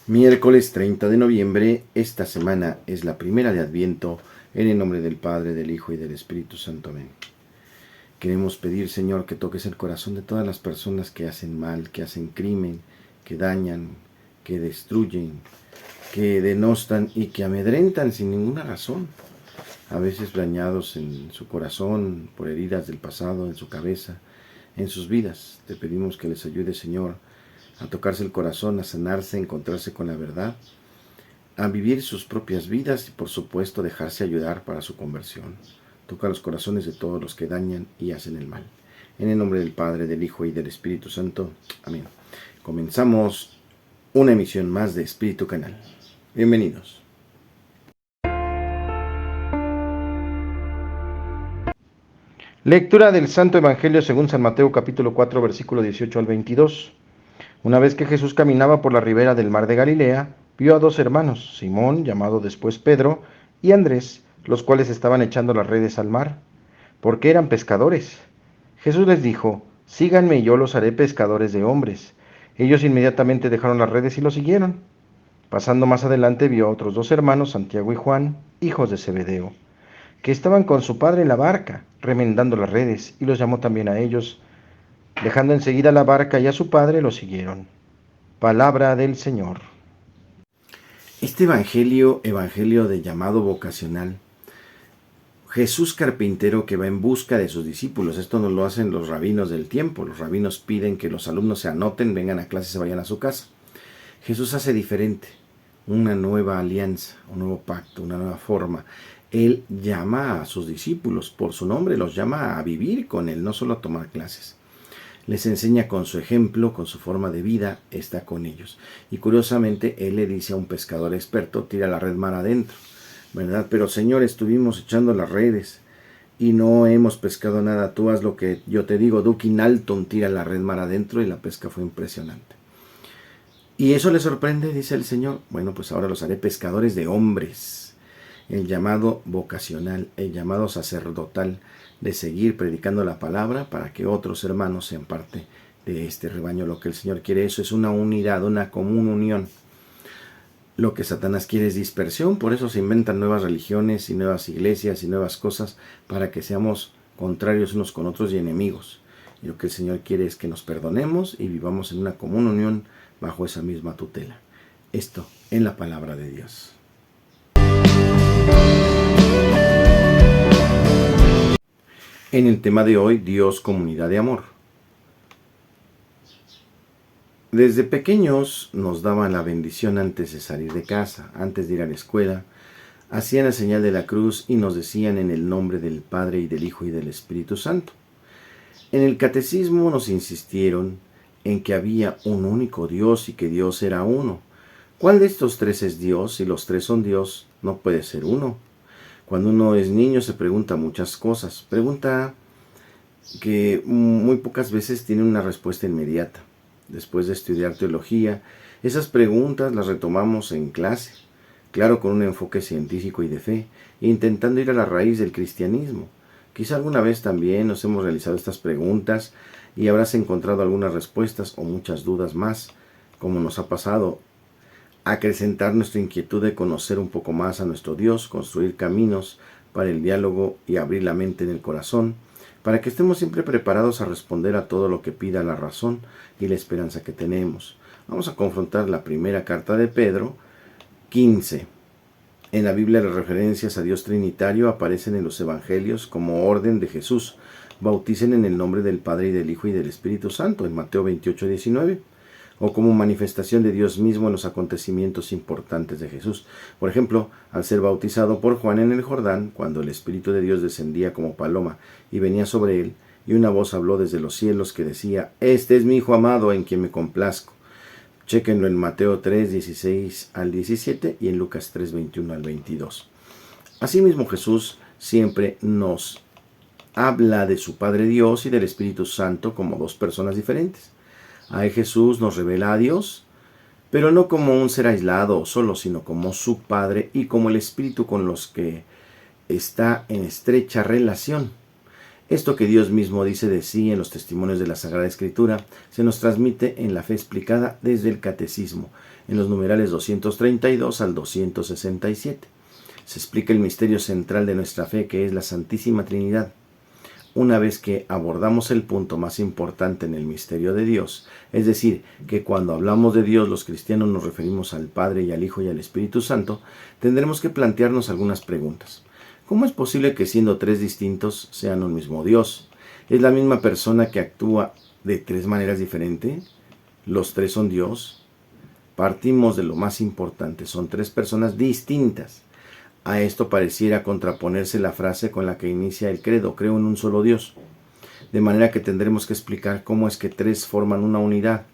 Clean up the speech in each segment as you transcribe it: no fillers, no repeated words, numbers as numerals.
Miércoles 30 de noviembre, esta semana es la primera de Adviento, en el nombre del Padre, del Hijo y del Espíritu Santo. Amén. Queremos pedir, Señor, que toques el corazón de todas las personas que hacen mal, que hacen crimen, que dañan, que destruyen, que denostan y que amedrentan sin ninguna razón. A veces dañados en su corazón por heridas del pasado, en su cabeza, en sus vidas. Te pedimos que les ayude, Señor, a tocarse el corazón, a sanarse, a encontrarse con la verdad, a vivir sus propias vidas y por supuesto dejarse ayudar para su conversión. Toca los corazones de todos los que dañan y hacen el mal. En el nombre del Padre, del Hijo y del Espíritu Santo. Amén. Comenzamos una emisión más de Espíritu Canal. Bienvenidos. Lectura del Santo Evangelio según San Mateo capítulo 4 versículo 18 al 22. Una vez que Jesús caminaba por la ribera del mar de Galilea, vio a dos hermanos, Simón, llamado después Pedro, y Andrés, los cuales estaban echando las redes al mar, porque eran pescadores. Jesús les dijo: síganme y yo los haré pescadores de hombres. Ellos inmediatamente dejaron las redes y lo siguieron. Pasando más adelante vio a otros dos hermanos, Santiago y Juan, hijos de Zebedeo, que estaban con su padre en la barca, remendando las redes, y los llamó también a ellos. Dejando enseguida la barca y a su padre, lo siguieron. Palabra del Señor. Este evangelio de llamado vocacional, Jesús carpintero que va en busca de sus discípulos. Esto no lo hacen los rabinos del tiempo. Los rabinos piden que los alumnos se anoten, vengan a clase y se vayan a su casa. Jesús hace diferente, una nueva alianza, un nuevo pacto, una nueva forma. Él llama a sus discípulos por su nombre, los llama a vivir con Él, no solo a tomar clases. Les enseña con su ejemplo, con su forma de vida, está con ellos. Y curiosamente, Él le dice a un pescador experto: tira la red mar adentro, ¿verdad? Pero Señor, estuvimos echando las redes y no hemos pescado nada. Tú haz lo que yo te digo, Dukin Alton, tira la red mar adentro, y la pesca fue impresionante. ¿Y eso le sorprende?, dice el Señor. Bueno, pues ahora los haré pescadores de hombres. El llamado vocacional, el llamado sacerdotal de seguir predicando la palabra para que otros hermanos sean parte de este rebaño. Lo que el Señor quiere, eso es una unidad, una común unión. Lo que Satanás quiere es dispersión, por eso se inventan nuevas religiones y nuevas iglesias y nuevas cosas para que seamos contrarios unos con otros y enemigos. Y lo que el Señor quiere es que nos perdonemos y vivamos en una común unión bajo esa misma tutela. Esto en la palabra de Dios. En el tema de hoy, Dios, comunidad de amor. Desde pequeños nos daban la bendición antes de salir de casa, antes de ir a la escuela. Hacían la señal de la cruz y nos decían: en el nombre del Padre y del Hijo y del Espíritu Santo. En el catecismo nos insistieron en que había un único Dios y que Dios era uno. ¿Cuál de estos tres es Dios? Si los tres son Dios, no puede ser uno. Cuando uno es niño se pregunta muchas cosas. Pregunta que muy pocas veces tiene una respuesta inmediata. Después de estudiar teología, esas preguntas las retomamos en clase, claro, con un enfoque científico y de fe, intentando ir a la raíz del cristianismo. Quizá alguna vez también nos hemos realizado estas preguntas y habrás encontrado algunas respuestas o muchas dudas más, como nos ha pasado. Acrecentar nuestra inquietud de conocer un poco más a nuestro Dios, construir caminos para el diálogo y abrir la mente en el corazón, para que estemos siempre preparados a responder a todo lo que pida la razón y la esperanza que tenemos. Vamos a confrontar la primera carta de Pedro 15. En la Biblia las referencias a Dios Trinitario aparecen en los Evangelios como orden de Jesús. Bauticen en el nombre del Padre y del Hijo y del Espíritu Santo, en Mateo 28:19. O como manifestación de Dios mismo en los acontecimientos importantes de Jesús. Por ejemplo, al ser bautizado por Juan en el Jordán, cuando el Espíritu de Dios descendía como paloma y venía sobre él, y una voz habló desde los cielos que decía: este es mi Hijo amado en quien me complazco. Chéquenlo en Mateo 3:16 al 17 y en Lucas 3:21 al 22. Asimismo, Jesús siempre nos habla de su Padre Dios y del Espíritu Santo como dos personas diferentes. Ahí Jesús nos revela a Dios, pero no como un ser aislado o solo, sino como su Padre y como el Espíritu con los que está en estrecha relación. Esto que Dios mismo dice de sí en los testimonios de la Sagrada Escritura se nos transmite en la fe explicada desde el Catecismo, en los numerales 232 al 267. Se explica el misterio central de nuestra fe, que es la Santísima Trinidad. Una vez que abordamos el punto más importante en el misterio de Dios, es decir, que cuando hablamos de Dios los cristianos nos referimos al Padre y al Hijo y al Espíritu Santo, tendremos que plantearnos algunas preguntas. ¿Cómo es posible que siendo tres distintos sean un mismo Dios? ¿Es la misma persona que actúa de tres maneras diferentes? ¿Los tres son Dios? Partimos de lo más importante, son tres personas distintas. A esto pareciera contraponerse la frase con la que inicia el credo: creo en un solo Dios. De manera que tendremos que explicar cómo es que tres forman una unidad.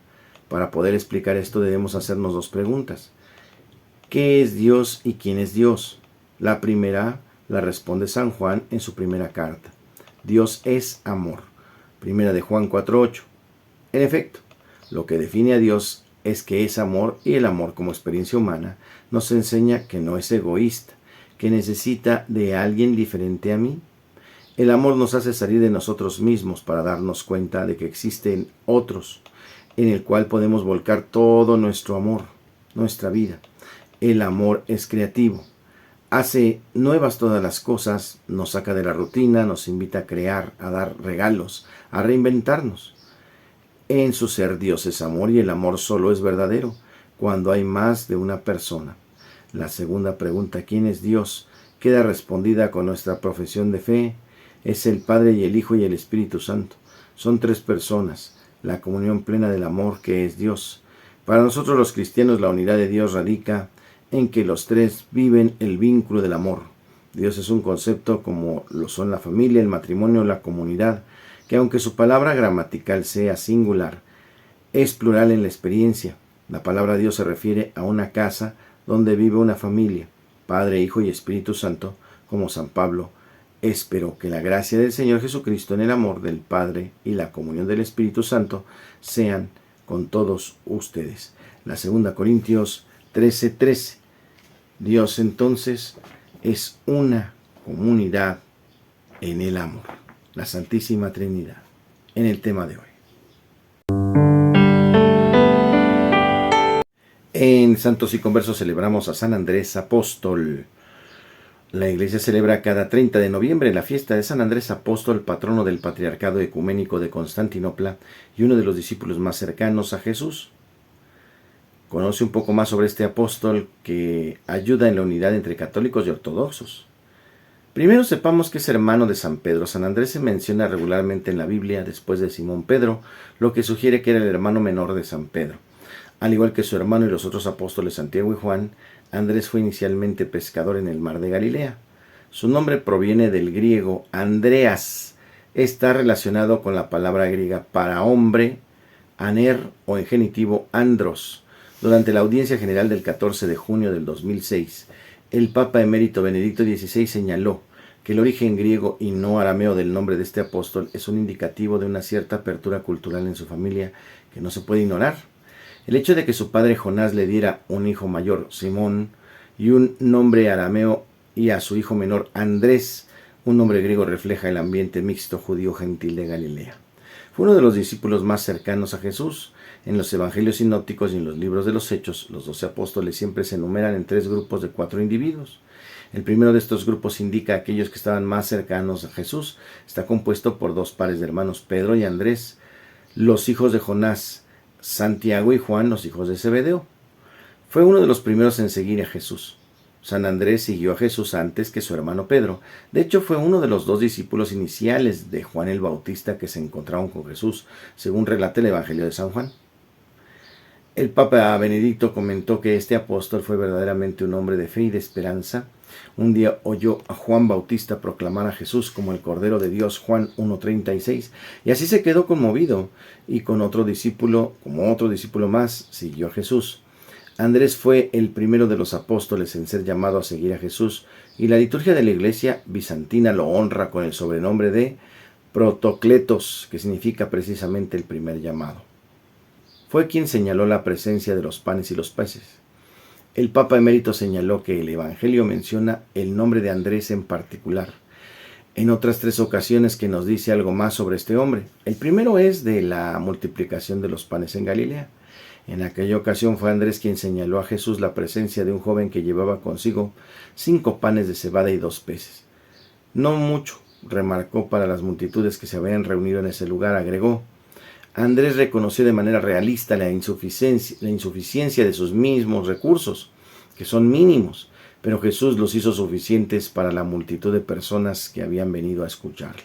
Para poder explicar esto debemos hacernos dos preguntas. ¿Qué es Dios y quién es Dios? La primera la responde San Juan en su primera carta. Dios es amor. Primera de Juan 4:8. En efecto, lo que define a Dios es que es amor, y el amor como experiencia humana nos enseña que no es egoísta, que necesita de alguien diferente a mí. El amor nos hace salir de nosotros mismos para darnos cuenta de que existen otros, en el cual podemos volcar todo nuestro amor, nuestra vida. El amor es creativo, hace nuevas todas las cosas, nos saca de la rutina, nos invita a crear, a dar regalos, a reinventarnos. En su ser Dios es amor, y el amor solo es verdadero cuando hay más de una persona. La segunda pregunta, ¿quién es Dios?, queda respondida con nuestra profesión de fe. Es el Padre y el Hijo y el Espíritu Santo. Son tres personas, la comunión plena del amor que es Dios. Para nosotros los cristianos la unidad de Dios radica en que los tres viven el vínculo del amor. Dios es un concepto como lo son la familia, el matrimonio, la comunidad, que aunque su palabra gramatical sea singular, es plural en la experiencia. La palabra Dios se refiere a una casa donde vive una familia, Padre, Hijo y Espíritu Santo, como San Pablo. Espero que la gracia del Señor Jesucristo, en el amor del Padre y la comunión del Espíritu Santo sean con todos ustedes. La 2 Corintios 13:13. Dios entonces es una comunidad en el amor, la Santísima Trinidad, en el tema de hoy. En Santos y Conversos celebramos a San Andrés Apóstol. La Iglesia celebra cada 30 de noviembre la fiesta de San Andrés Apóstol, patrono del Patriarcado Ecuménico de Constantinopla y uno de los discípulos más cercanos a Jesús. Conoce un poco más sobre este apóstol que ayuda en la unidad entre católicos y ortodoxos. Primero sepamos que es hermano de San Pedro. San Andrés se menciona regularmente en la Biblia después de Simón Pedro, lo que sugiere que era el hermano menor de San Pedro. Al igual que su hermano y los otros apóstoles Santiago y Juan, Andrés fue inicialmente pescador en el mar de Galilea. Su nombre proviene del griego Andreas. Está relacionado con la palabra griega para hombre, aner, o en genitivo andros. Durante la audiencia general del 14 de junio del 2006, el Papa emérito Benedicto XVI señaló que el origen griego y no arameo del nombre de este apóstol es un indicativo de una cierta apertura cultural en su familia que no se puede ignorar. El hecho de que su padre Jonás le diera un hijo mayor, Simón, y un nombre arameo, y a su hijo menor, Andrés, un nombre griego, refleja el ambiente mixto judío-gentil de Galilea. Fue uno de los discípulos más cercanos a Jesús. En los evangelios sinópticos y en los libros de los Hechos, los 12 apóstoles siempre se enumeran en 3 grupos de 4 individuos. El primero de estos grupos indica a aquellos que estaban más cercanos a Jesús. Está compuesto por 2 pares de hermanos, Pedro y Andrés, los hijos de Jonás, Santiago y Juan, los hijos de Zebedeo. Fue uno de los primeros en seguir a Jesús. San Andrés siguió a Jesús antes que su hermano Pedro. De hecho, fue uno de los 2 discípulos iniciales de Juan el Bautista que se encontraron con Jesús, según relata el Evangelio de San Juan. El Papa Benedicto comentó que este apóstol fue verdaderamente un hombre de fe y de esperanza. Un día oyó a Juan Bautista proclamar a Jesús como el Cordero de Dios, Juan 1:36, y así se quedó conmovido, y como otro discípulo más, siguió a Jesús. Andrés fue el primero de los apóstoles en ser llamado a seguir a Jesús, y la liturgia de la Iglesia bizantina lo honra con el sobrenombre de Protocletos, que significa precisamente el primer llamado. Fue quien señaló la presencia de los panes y los peces. El Papa emérito señaló que el Evangelio menciona el nombre de Andrés en particular. en otras 3 ocasiones que nos dice algo más sobre este hombre. El primero es de la multiplicación de los panes en Galilea. En aquella ocasión fue Andrés quien señaló a Jesús la presencia de un joven que llevaba consigo 5 panes de cebada y 2 peces. No mucho, remarcó para las multitudes que se habían reunido en ese lugar, agregó. Andrés reconoció de manera realista la insuficiencia de sus mismos recursos, que son mínimos, pero Jesús los hizo suficientes para la multitud de personas que habían venido a escucharlo.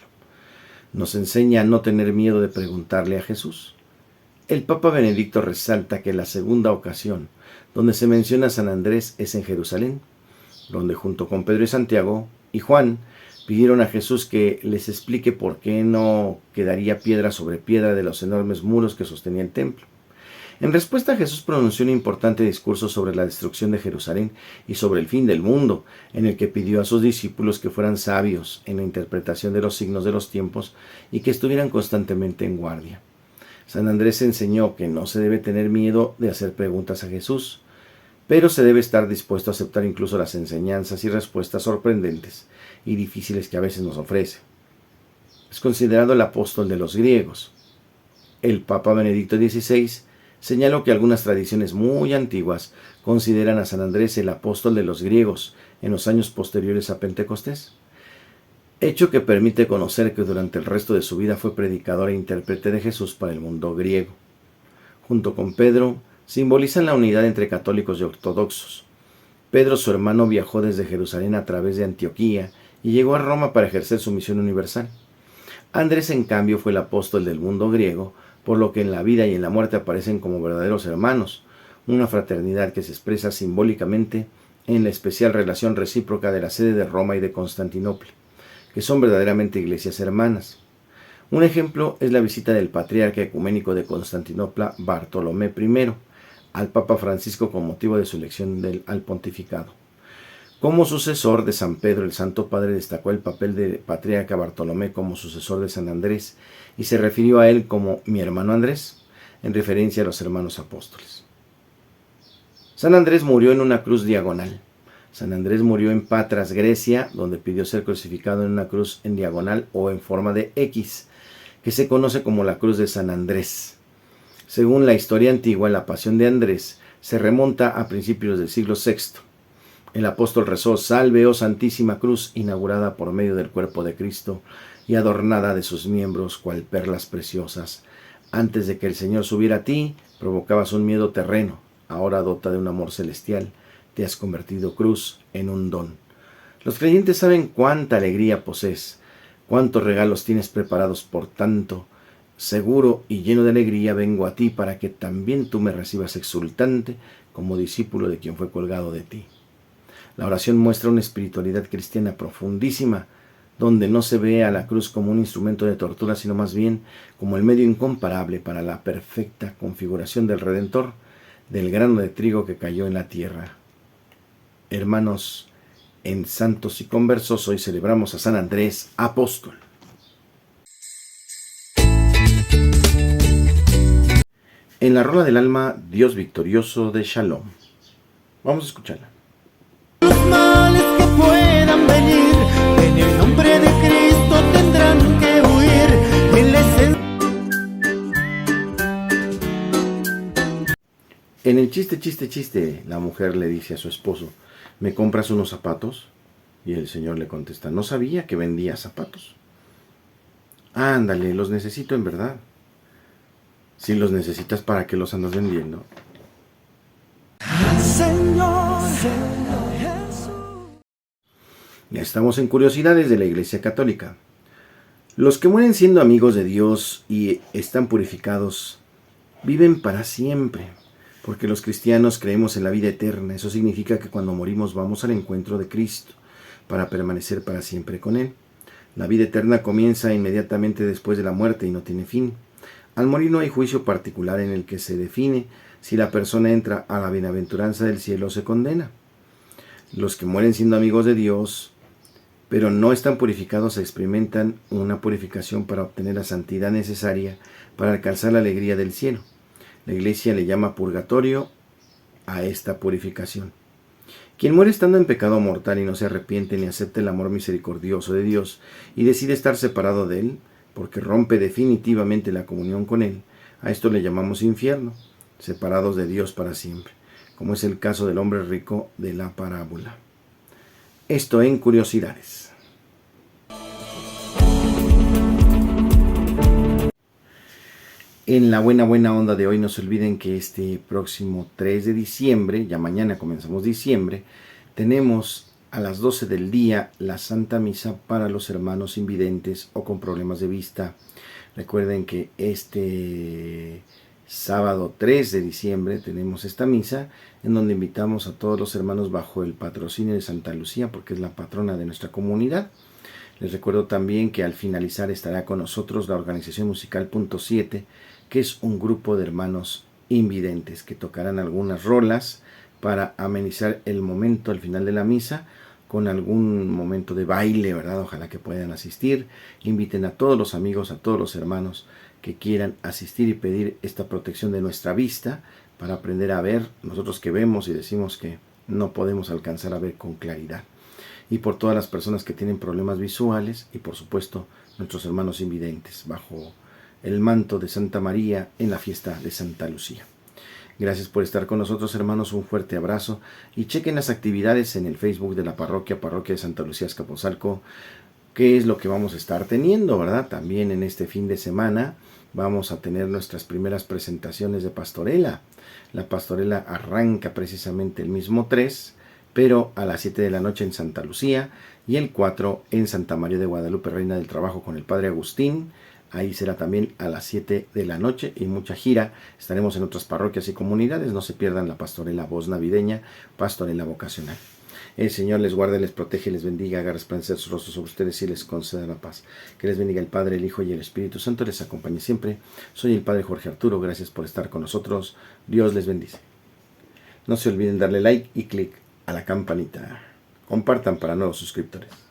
Nos enseña a no tener miedo de preguntarle a Jesús. El Papa Benedicto resalta que la segunda ocasión donde se menciona a San Andrés es en Jerusalén, donde junto con Pedro y Santiago y Juan pidieron a Jesús que les explique por qué no quedaría piedra sobre piedra de los enormes muros que sostenía el templo. En respuesta, Jesús pronunció un importante discurso sobre la destrucción de Jerusalén y sobre el fin del mundo, en el que pidió a sus discípulos que fueran sabios en la interpretación de los signos de los tiempos y que estuvieran constantemente en guardia. San Andrés enseñó que no se debe tener miedo de hacer preguntas a Jesús, pero se debe estar dispuesto a aceptar incluso las enseñanzas y respuestas sorprendentes y difíciles que a veces nos ofrece. Es considerado el apóstol de los griegos. El Papa Benedicto XVI señaló que algunas tradiciones muy antiguas consideran a San Andrés el apóstol de los griegos en los años posteriores a Pentecostés, hecho que permite conocer que durante el resto de su vida fue predicador e intérprete de Jesús para el mundo griego. Junto con Pedro, simbolizan la unidad entre católicos y ortodoxos. Pedro, su hermano, viajó desde Jerusalén a través de Antioquía y llegó a Roma para ejercer su misión universal. Andrés, en cambio, fue el apóstol del mundo griego, por lo que en la vida y en la muerte aparecen como verdaderos hermanos, una fraternidad que se expresa simbólicamente en la especial relación recíproca de la sede de Roma y de Constantinopla, que son verdaderamente iglesias hermanas. Un ejemplo es la visita del patriarca ecuménico de Constantinopla, Bartolomé I, al Papa Francisco con motivo de su elección al pontificado. Como sucesor de San Pedro, el Santo Padre destacó el papel del patriarca Bartolomé como sucesor de San Andrés y se refirió a él como mi hermano Andrés, en referencia a los hermanos apóstoles. San Andrés murió en una cruz diagonal. San Andrés murió en Patras, Grecia, donde pidió ser crucificado en una cruz en diagonal o en forma de X, que se conoce como la cruz de San Andrés. Según la historia antigua, la pasión de Andrés se remonta a principios del siglo VI. El apóstol rezó, Salve, oh Santísima Cruz, inaugurada por medio del cuerpo de Cristo y adornada de sus miembros cual perlas preciosas. Antes de que el Señor subiera a ti, provocabas un miedo terreno. Ahora, dota de un amor celestial, te has convertido, cruz, en un don. Los creyentes saben cuánta alegría posees, cuántos regalos tienes preparados, por tanto, seguro y lleno de alegría vengo a ti para que también tú me recibas exultante como discípulo de quien fue colgado de ti. La oración muestra una espiritualidad cristiana profundísima, donde no se ve a la cruz como un instrumento de tortura, sino más bien como el medio incomparable para la perfecta configuración del Redentor, del grano de trigo que cayó en la tierra. Hermanos, en Santos y Conversos hoy celebramos a San Andrés, apóstol. En la Rola del Alma, Dios victorioso de Shalom. Vamos a escucharla. Los males que puedan venir, en el nombre de Cristo tendrán que huir. En el chiste, la mujer le dice a su esposo, ¿me compras unos zapatos? Y el Señor le contesta, no sabía que vendía zapatos. Ándale, los necesito en verdad. Si los necesitas, ¿para qué los andas vendiendo? Señor. Ya estamos en curiosidades de la Iglesia Católica. Los que mueren siendo amigos de Dios y están purificados, viven para siempre, porque los cristianos creemos en la vida eterna. Eso significa que cuando morimos vamos al encuentro de Cristo, para permanecer para siempre con Él. La vida eterna comienza inmediatamente después de la muerte y no tiene fin. Al morir no hay juicio particular en el que se define si la persona entra a la bienaventuranza del cielo o se condena. Los que mueren siendo amigos de Dios, pero no están purificados, experimentan una purificación para obtener la santidad necesaria para alcanzar la alegría del cielo. La Iglesia le llama purgatorio a esta purificación. Quien muere estando en pecado mortal y no se arrepiente ni acepta el amor misericordioso de Dios y decide estar separado de Él, porque rompe definitivamente la comunión con Él, a esto le llamamos infierno, separados de Dios para siempre, como es el caso del hombre rico de la parábola. Esto en Curiosidades. En la buena onda de hoy, no se olviden que este próximo 3 de diciembre, ya mañana comenzamos diciembre, tenemos a las 12 del día la Santa Misa para los hermanos invidentes o con problemas de vista. Recuerden que este sábado 3 de diciembre tenemos esta misa en donde invitamos a todos los hermanos bajo el patrocinio de Santa Lucía, porque es la patrona de nuestra comunidad. Les recuerdo también que al finalizar estará con nosotros la organización musical Punto 7, que es un grupo de hermanos invidentes que tocarán algunas rolas para amenizar el momento al final de la misa con algún momento de baile, ¿verdad? Ojalá que puedan asistir. Inviten a todos los amigos, a todos los hermanos que quieran asistir y pedir esta protección de nuestra vista para aprender a ver, nosotros que vemos y decimos que no podemos alcanzar a ver con claridad. Y por todas las personas que tienen problemas visuales y por supuesto nuestros hermanos invidentes bajo el manto de Santa María en la fiesta de Santa Lucía. Gracias por estar con nosotros, hermanos, un fuerte abrazo y chequen las actividades en el Facebook de la parroquia de Santa Lucía Azcapotzalco, qué es lo que vamos a estar teniendo, ¿verdad? También en este fin de semana vamos a tener nuestras primeras presentaciones de pastorela. La pastorela arranca precisamente el mismo 3, pero a las 7 de la noche en Santa Lucía y el 4 en Santa María de Guadalupe, Reina del Trabajo, con el Padre Agustín. Ahí será también a las 7 de la noche y mucha gira. Estaremos en otras parroquias y comunidades. No se pierdan la pastorela voz navideña, pastorela vocacional. El Señor les guarde, les protege, les bendiga, haga resplandecer su rostro sobre ustedes y les conceda la paz. Que les bendiga el Padre, el Hijo y el Espíritu Santo. Les acompañe siempre. Soy el Padre Jorge Arturo. Gracias por estar con nosotros. Dios les bendice. No se olviden darle like y clic a la campanita. Compartan para nuevos suscriptores.